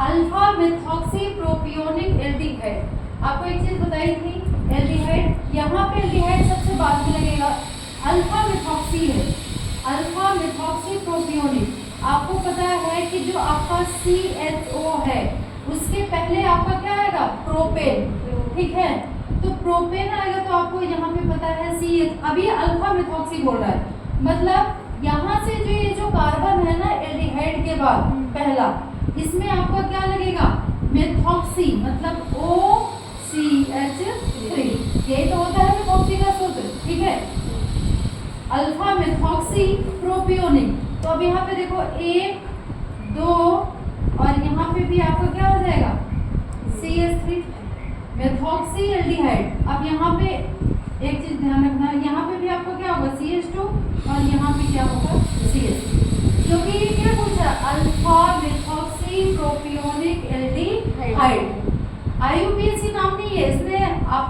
Alpha methoxy propionic aldehyde. आपको एक चीज बताई थी, एल्डिहाइड यहाँ पे एल्डिहाइड सबसे बाद में लगेगा, अल्फा मेथॉक्सी है, अल्फा मेथॉक्सी प्रोपियोनिक। आपको पता है कि जो आपका CHO है उसके पहले आपका क्या आएगा, प्रोपेन, ठीक है। तो प्रोपेन आएगा तो आपको यहाँ पे पता है CH, अभी अल्फा मेथॉक्सी बोल रहा है, मतलब यहाँ से जो ये जो कार्बन है ना एल्डिहाइड के बाद पहला, इसमें आपका क्या लगेगा, मेथॉक्सी, मतलब OCH3, यही तो होता है मेथॉक्सी का सूत्र, ठीक है। Alpha methoxy propionic. तो अब यहाँ पे देखो 1 2 और यहाँ पे भी आपका क्या हो जाएगा, CH3 मेथॉक्सी एल्डिहाइड। अब यहाँ पे एक चीज ध्यान रखना, यहाँ पे भी आपको क्या होगा, CH2 और यहाँ पे क्या होगा, CH3, क्योंकि ये क्या पूछा, alpha methoxy propionic aldehyde. IUPAC नाम नहीं है इसमें, आप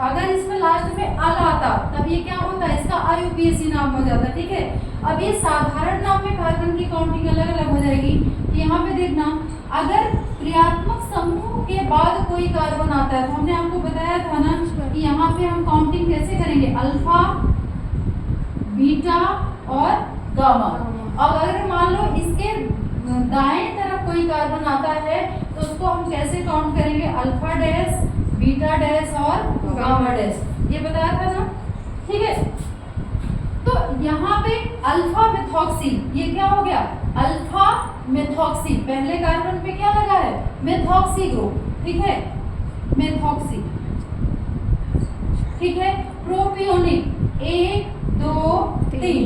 अगर इसमें लास्ट में अल आता तब ये क्या होता है, इसका IUPAC नाम हो जाता, ठीक है। अब ये साधारण नाम में कार्बन की काउंटिंग अलग अलग हो जाएगी। यहाँ पे देखना, अगर क्रियात्मक समूह के बाद कोई कार्बन आता है तो हमने आपको बताया था ना कि यहाँ पे हम काउंटिंग कैसे करेंगे, अल्फा, बीटा और गामा। और अगर मान लो इसके दाएं तरफ कोई कार्बन आता है तो उसको हम कैसे काउंट करेंगे, अल्फा डैश, बीटा डैश और गामा डैश, ये बताया था ना, ठीक है। तो यहाँ पे अल्फा मेथॉक्सी, ये क्या हो गया, अल्फा मेथॉक्सी, पहले कार्बन पे क्या लगा है, मेथॉक्सी ग्रुप, ठीक है, मेथॉक्सी, ठीक है। प्रोपियोनिक 1 2 3,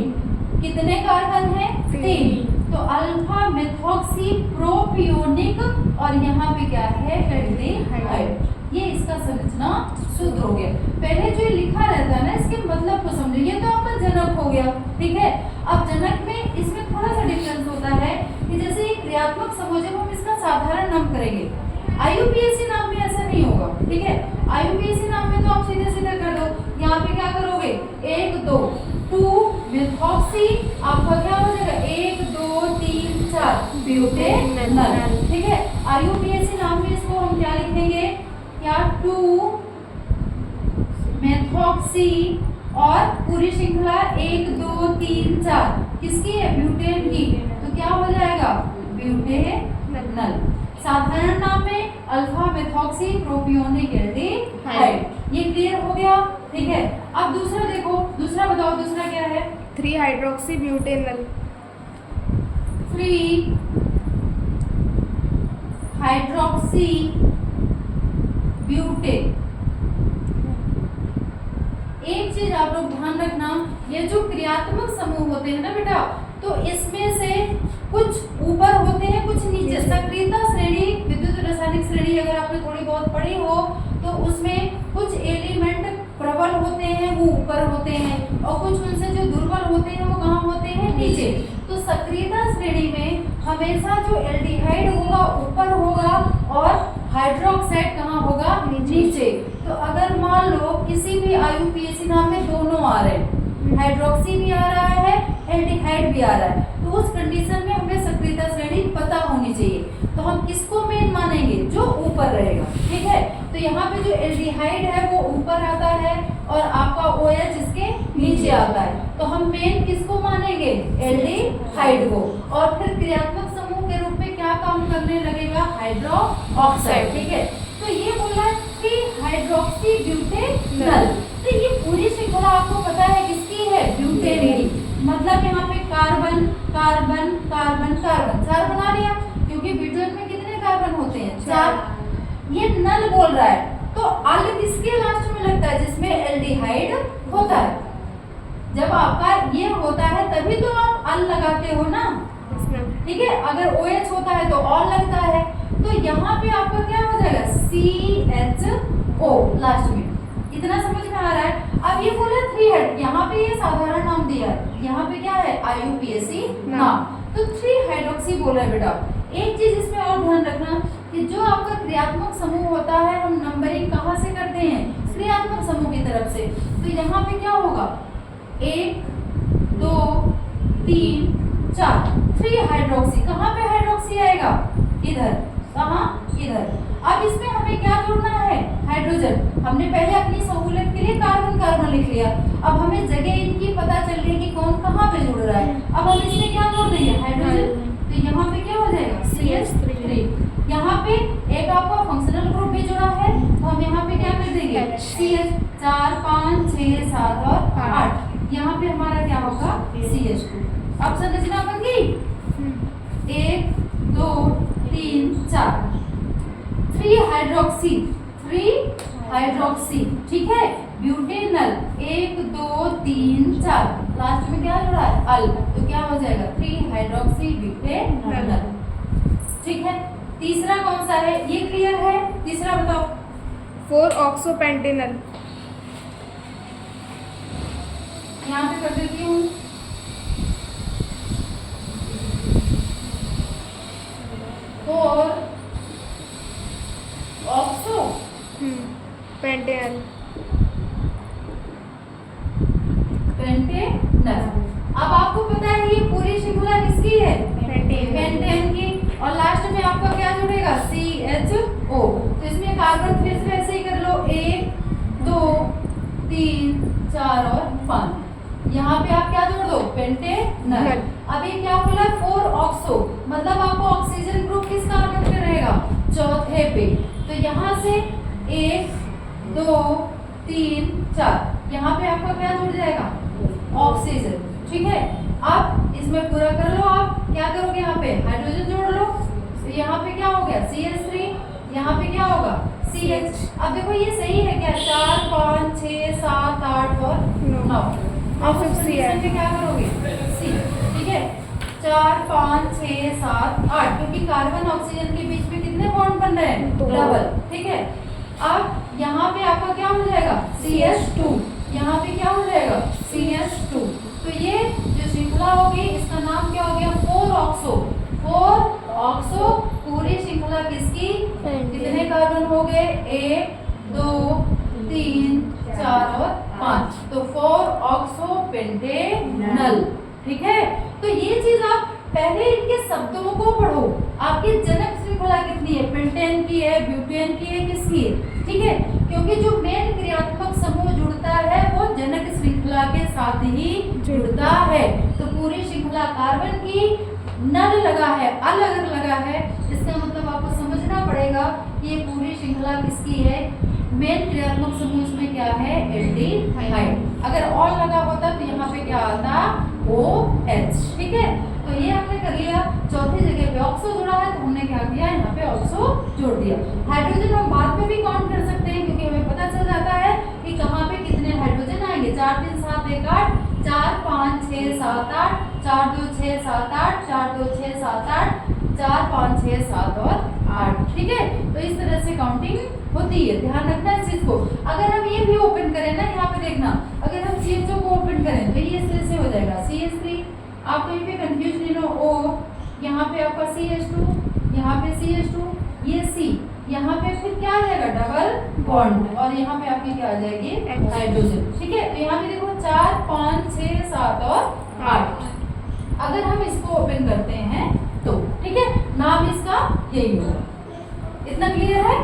कितने कार्बन है, 3, तो अल्फा मेथॉक्सी प्रोपियोनिक और यहाँ पे क्या है, एल्डिहाइड। ये इसका संरचना सूत्र हो गया। पहले जो ये लिखा रहता है ना इसके मतलब को समझो, ये तो आपका जनक हो गया, ठीक है। अब जनक में इसमें थोड़ा सा डिफरेंस होता है कि जैसे ये क्रियात्मक समूह जब हम इसका साधारण नाम करेंगे, IUPAC नाम में ऐसा नहीं होगा, ठीक है। IUPAC नाम में तो आप सीधे सीधे कर दो, यहाँ पे क्या करोगे, 1 2 2 मेथॉक्सी, आपका क्या हो जाएगा, 1 2 3 4 ब्यूटेनल, ठीक है। IUPAC नाम में इसको हम क्या लिखेंगे, क्या 2 मेथॉक्सी और पूरी श्रृंखला 1 2 3 4 किसकी है, ब्यूटेन की, तो क्या हो जाएगा, ब्यूटेनल। साधारण नाम में अल्फा मेथॉक्सी प्रोपियोनिक एल्डिहाइड। ये क्लियर हो गया, ठीक है। अब दूसरा देखो, दूसरा बताओ, दूसरा क्या है, 3 हाइड्रोक्सी ब्यूटेनल, 3 हाइड्रोक्सी ब्यूटेन। एक चीज आप लोग ध्यान रखना, ये जो क्रियात्मक समूह होते हैं ना बेटा, तो इसमें से कुछ ऊपर होते हैं कुछ नीचे। सक्रियता श्रेणी, विद्युत रासायनिक श्रेणी अगर आपने थोड़ी बहुत पढ़ी हो तो उसमें कुछ एलिमेंट प्रबल होते हैं वो ऊपर होते हैं और कुछ उनसे जो दुर्बल होते हैं वो कहाँ होते हैं, नीचे। तो सक्रियता श्रेणी में हमेशा जो एल्डिहाइड होगा ऊपर होगा और हाइड्रोक्साइड कहाँ होगा, नीचे। तो अगर मान लो किसी भी IUPAC नाम में दोनों आ रहे हैं, हाइड्रोक्सी भी आ रहा है, एल्डिहाइड भी आ रहा है, तो उस कंडीशन में हमें सक्रियता श्रेणी पता होनी चाहिए। तो हम किसको मेन मानेंगे, जो ऊपर रहेगा, ठीक है। तो यहाँ पे जो एल्डिहाइड है वो ऊपर आता है और आपका OH इसके नीचे आता है, तो हम मेन किसको मानेंगे, एल्डिहाइड को। और फिर क्रियात्मक समूह के रूप में क्या काम करने लगेगा, हाइड्रोक्साइड, ठीक है। तो ये बोला 3 हाइड्रोक्सी ब्यूटेनल। तो ये पूरी श्रृंखला आपको पता है किसकी है, ब्यूटेन की। मतलब यहाँ पे कार्बन कार्बन कार्बन कार्बन 4 बना लिया, क्योंकि ब्यूटेन में कितने कार्बन होते हैं, 4। ये नल बोल रहा है, तो अल किसके लास्ट में लगता है, जिसमें एल्डिहाइड होता है। जब आपका ये होता है तभी तो आप अल लगाते हो ना, ठीक है। अगर OH होता है तो ऑल लगता है, तो यहाँ पे आपका क्या हो जाएगा, CHO लास्ट में। इतना समझ में आ रहा है। अब ये बोला 3 हाइड, यहाँ पे ये साधारण नाम दिया है, यहाँ पे क्या है, IUPAC नाम, तो 3 हाइड्रोक्सी बोला है बेटा। एक चीज इसमें और ध्यान रखना कि जो आपका क्रियात्मक समूह होता है हम नंबरिंग कहाँ से करते हैं, क्रियात्मक समूह की तरफ से। तो यहाँ पे क्या होगा, 1 2 3 4 3 हाइड्रोक्सी। कहाँ पे हाइड्रोक्सी आएगा, इधर। कहाँ अब इसमें हमें क्या जोड़ना है? हाइड्रोजन। हमने पहले अपनी सहूलियत के लिए कार्बन कार्बन लिख लिया, अब हमें जगह इनकी पता चल रही है कि कौन कहाँ पे जुड़ रहा है। अब हम इसमें क्या जोड़ देंगे? हाइड्रोजन। तो यहाँ पे क्या हो जाएगा? CH3। यहाँ पे एक आपका फंक्शनल ग्रुप भी जुड़ा है, तो हम यहाँ पे क्या कर देंगे? CH 4 5 6 7 और 8। यहाँ पे हमारा क्या होगा? CH2। अब संरचना बन गई। 1 2 3 4 3 हाइड्रोक्सी, ठीक है। ब्यूटेनल 1 2 3 4, लास्ट में क्या जुड़ा है? अल, तो क्या हो जाएगा? 3 हाइड्रोक्सी ब्यूटेनल, ठीक है। तीसरा कौन सा है? ये क्लियर है? तीसरा बताओ। 4 ऑक्सोपेंटेनल। यहाँ पे कर देती हूँ। और ऑक्सो पेंटेनल। अब आपको पता है ये पूरी श्रृंखला किसकी है? पेंटेन। पेंटेन की। और लास्ट में आपका क्या जुड़ेगा? CHO। तो इसमें कार्बन फिर से ऐसे ही कर लो, 1 2 3 4 और 5। यहाँ पे आप क्या जोड़ दो? पेंटेनल। अब ये क्या बोला? 4 ऑक्सो, मतलब आपको ऑक्सीजन ग्रुप किस कार्बन पे रहेगा? चौथे पे। तो यहाँ से 1 2 3 4, यहाँ पे आपका क्या जुड़ जाएगा? ऑक्सीजन, ठीक है। अब इसमें पूरा कर लो। आप क्या करोगे? यहाँ पे हाइड्रोजन जोड़ लो, तो यहाँ पे क्या हो गया? CH3। यहाँ पे क्या होगा? CH। अब देखो ये सही है क्या? 4 5 6 7 8 और 9। अब उस कंडीशन में क्या करोगे? C, ठीक है। 4 5 6 7 8, क्योंकि कार्बन ऑक्सीजन के बीच में कितने बॉन्ड बन रहे हैं? डबल, ठीक है। अब यहाँ पे आपका क्या हो जाएगा? CH2। यहाँ पे क्या हो जाएगा? CH2। तो ये जो श्रृंखला होगी इसका नाम क्या हो गया? 4 ऑक्सो। 4 ऑक्सो पूरी श्रृंखला किसकी? कितने कार्बन हो गए? 1 2 3 4 और 5। तो 4 ऑक्सो पेंटेनल, ठीक है। तो ये चीज आप पहले इनके शब्दों को पढ़ो। आपकी जनक श्रृंखला कितनी है? पेंटेन की है, ब्यूटेन की है, किसकी है? ठीक है, क्योंकि जो मेन क्रियात्मक समूह जुड़ता है वो जनक श्रृंखला के साथ ही जुड़ता है। तो पूरी श्रृंखला कार्बन की, नल लगा है, अलग लगा है, इसका मतलब आपको समझना पड़ेगा कि ये पूरी श्रृंखला किसकी है? मेन क्रियात्मक समूह इसमें क्या है? एल्डिहाइड। अगर और लगा होता तो यहाँ पे क्या आता? OH, ठीक है। तो ये हमने कर लिया। चौथी जगह पे ऑक्सो जुड़ा है तो हमने क्या किया? यहाँ पे ऑक्सो जोड़ दिया। हाइड्रोजन हम बाद में भी काउंट कर सकते हैं, क्योंकि हमें पता चल जाता है कि कहाँ पे कितने हाइड्रोजन आएंगे। 4 3 7 1 8, 4 5 6 7 8, 4 2 6 7 8, 4 2 6 7 8, 4 5 6 7 और 8, ठीक है। तो इस तरह से काउंटिंग होती है, ध्यान रखना इस चीज को। अगर हम ये भी ओपन करें ना, यहाँ पे देखना, अगर हम CHO को ओपन करें तो ये इस तरह से हो जाएगा CH3। आप कहीं पे कंफ्यूज नहीं हो। O, यहाँ पे आपका CH2, यहाँ पे CH2, ये C, यहाँ पे फिर क्या आ जाएगा? डबल बॉन्ड, और यहाँ पे आपकी क्या आ जाएगी? हाइड्रोजन, ठीक है। तो यहाँ पे देखो 4 5 6 7 और 8। अगर हम इसको ओपन करते हैं तो, ठीक है, नाम इसका यही होगा। इतना क्लियर है?